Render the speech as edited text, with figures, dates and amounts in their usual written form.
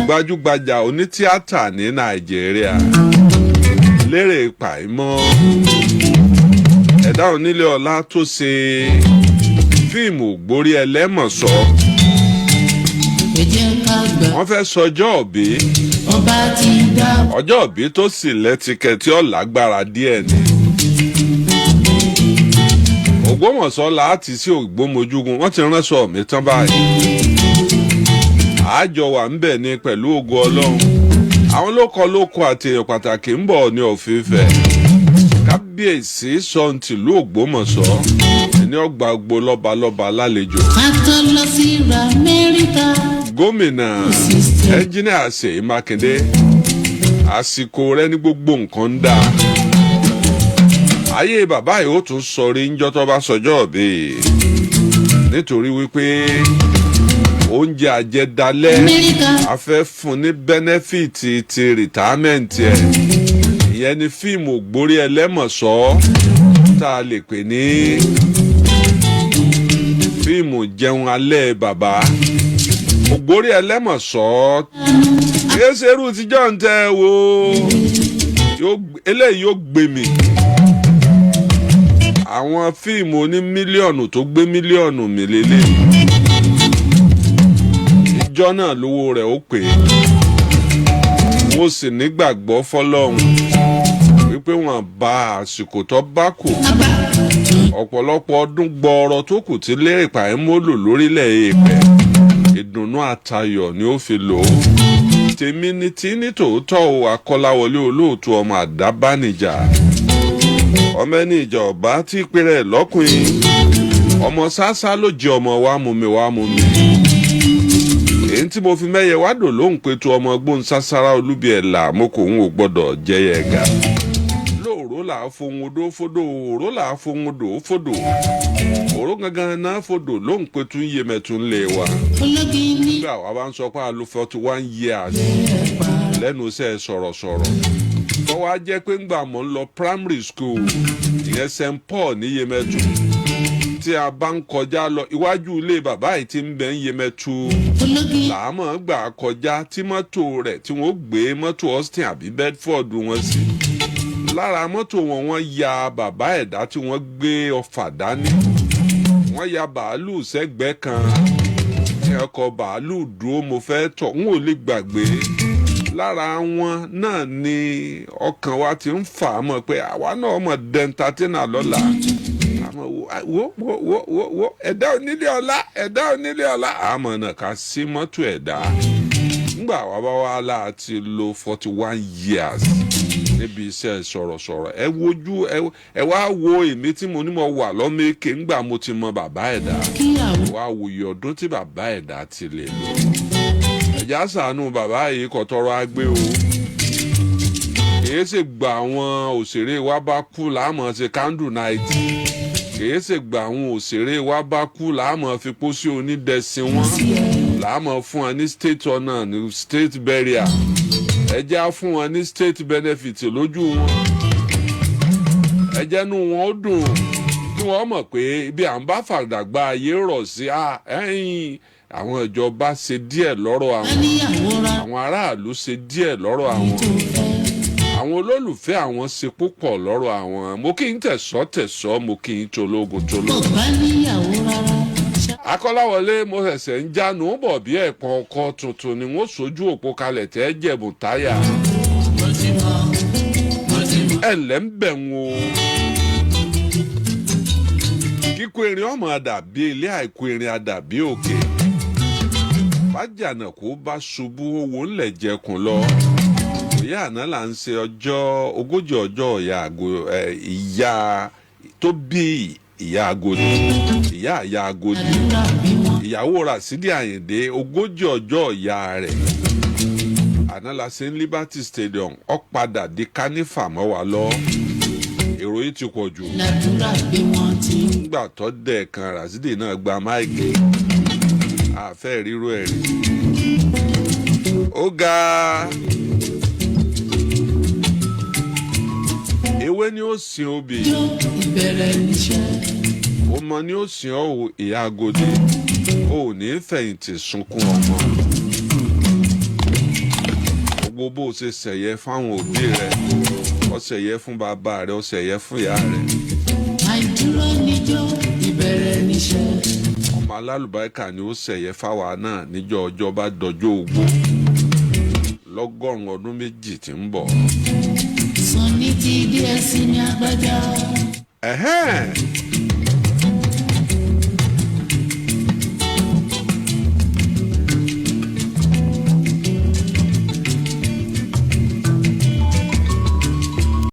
gbajúgbajà onítíátà ní Nàìjíríà Lere Paimo Ede Onileola tó ṣe fíìmù Ògbórí Ẹlẹ́mọ̀ṣọ́ wọ́n fẹ́ sọjọ́ òbí ọjọ́ òbí tó sì lẹ́tíkẹ́tì ọ̀lágbára díẹ̀ ni Ògbómọ̀ṣọ́ láti sí Ògbómojúgun wọ́n ti ránṣọ mi tán báyìí àjọ wà ń bẹ̀ ni pẹ̀lú ògo Ọlọ́run àwọn lóko àti èèyàn pàtàkì ń bọ̀ ní òfìfẹ́ kábíyèsí sọ́ǹtìlú Ògbómọ̀ṣọ́ ẹni ọgbà gbó lọ́balọ́ba lálejò gómìnà ẹnjíníà Ṣèyí Mákindé àsìkò rẹ̀ ní gbogbo nǹkan ń dà ayé bàbá yìí ó tún sọrí ńjọ́ tó bá sọjọ́ òbí nítorí wípé oúnjẹ àjẹdálẹ́ a fẹ́ fún ní bẹ́nẹ́fìtì ti rìtámẹ́ǹtì ẹ̀ ìyẹn ni fíìmù Ògbórí Ẹlẹ́mọ̀ṣọ́ tá a lè pè ní fíìmù jẹun alẹ́ bàbá Ògbórí Ẹlẹ́mọ̀ṣọ́ kìí ṣe irú tíjọ́ ń tẹ́ wo eléyìí yóò gbé mi àwọn fíìmù oní mílíọ̀nù tó gbé mílíọ̀nù mi lélẹ̀ ìjọ náà lówó rẹ̀ ó pè é mo sì nígbàgbọ́ fọlọ́run wípé wọ́n bá àsìkò tó bá kù ọ̀pọ̀lọpọ̀ ọdún gbọọrọ tó kù tí Lere Paimo lò lórílẹ̀ èèpẹ̀ ìdùnnú àtayọ̀ ni ó fi lò ó tèmi ni tí ní tòótọ́ o Kola Olootu ọmọ àdábánijà ọmọ ẹni ìjà ọba tí péré lọ́kùnrin ọmọ sásá ló jẹ ọmọ wa mú mi èyí tí mo fi mẹ́yẹ wádò lóhùn pé tu ọmọ gbóhùn sására olúbi ẹ̀là mo kò ń ò gbọ́dọ̀ jẹyẹ ẹ̀gà lóòró là á fohùn odó fódò òró là á fohùn odò fódò òró gangan náà fódò lóhùn pé tu ń yé mẹ́tún lé wa nígbà wa bá ń sọ pé a lo 41 years lẹ́nu iṣẹ́ sọ̀rọ̀sọ̀rọ̀ tó wá jẹ́ pé ńgbà mọ̀ ń lọ primary school ìyẹn St. Paul ní Yemẹtu tí a bá ń kọjá lọ iwájú ilé bàbá yìí tí ń bẹ ń Yemẹtu làámọ̀ gbà kọjá tí mọ́tò rẹ̀ tí wọ́n gbé mọ́tò Austin àbí Bedford wọn sí lára mọ́tò wọn ya bàbá ẹ̀dá tí wọ́n gbé ọfà dání wọ́n ya bàálù sẹ́gbẹ́ kan ọkọ̀ bàálù dúró mo fẹ́ tọ̀ n ò lè gbàgbé lára wọn náà ni ọkàn wa ti ń fà á mọ̀ pé àwa náà mọ̀ dẹ́ntatínà lọ́la wo Ede Onileola àmọ́ náà ká sí mọ́tò ẹ̀dá ńgbà wà bá wà láti lo 41 years níbi iṣẹ́ sọ̀rọ̀sọ̀rọ̀ ẹ wá wo èmi tí mo ní mo wà lọ́mẹ́kẹ́ ńgbà mo ti mọ bàbá ẹ̀dá wá wòye ọdún tí bàbá ẹ̀dá ti lè lò ẹ̀já ṣàánú bàbá yìí kò tọrọ agbé o kìí ṣe gba àwọn òṣèré wa bá kú láàmú ṣe candle night kìí ṣe gba àwọn òṣèré wa bá kú láàmú fi pósí onídẹ̀sìn wọn láàmú fún wọn ní state honour ní state burial ẹjẹ́ á fún wọn ní state benefit lójú wọn ẹjẹ́ nú wọn ó dùn kí wọ́n mọ̀ pé ibi à ń bá fàdàgbà ayé rọ̀ sí ẹ̀yìn àwọn ìjọba ṣe díẹ̀ lọ́rọ̀ àwọn aráàlú ṣe díẹ̀ lọ́rọ̀ àwọn olólùfẹ́ àwọn ṣe púpọ̀ lọ́rọ̀ àwọn mo kí n tẹ̀sọ́ mo kí n tológun. Akọ́láwọlé mo ṣẹ̀ṣẹ̀ ń jánu bọ̀ bí ẹ̀pọ̀n ọkọ̀ tuntun ni wọ́n sojú òpó kalẹ̀ tẹ́ jẹ̀bù táyà ẹ̀lẹ́ ń bẹ̀ wọ́n kíkó erin ọmọ àdàbí ilé àìkú erin àdàbí òkè bájànà kó bá ṣubú owó ńlẹ̀ jẹkùn lọ ìyá àná là ń ṣe ogójì ọjọ́ ìyá tó bí ìyá Agodi ìyá Agodi ìyàwó Rasidi Àyìndé ogójì ọjọ́ ìyá rẹ̀ àná la ṣe ní Liberty Stadium ó padà di kánífà mọ́ wa lọ èrò yìí ti pọ̀ jù nígbà tó dẹ̀ kan Rasidi náà gba máìkì àfẹ́ ríro ẹ̀rí ó ga ewé ni ó sin obì ọmọ ni ó sin ọ́ ìyá Agodi ó ní fẹ̀yìntì sunkún ọmọ wo bó ṣe ṣẹ̀yẹ fáwọn òbí rẹ̀ ó ṣẹ̀yẹ fún bàbá rẹ̀ ó ṣẹ̀yẹ fún ìyá rẹ̀. àìdúró níjọ́ ìbẹ̀rẹ̀ níṣẹ́. ọmọ alálùbáríkà ni ó ṣẹ̀yẹ fáwa náà níjọ́ ọjọ́ bá dọjọ́ ogbó lọ́gọ́rùn-ún ọdún méjì tí ń bọ̀. sọ ní ti díẹ̀ sí ní agbájá.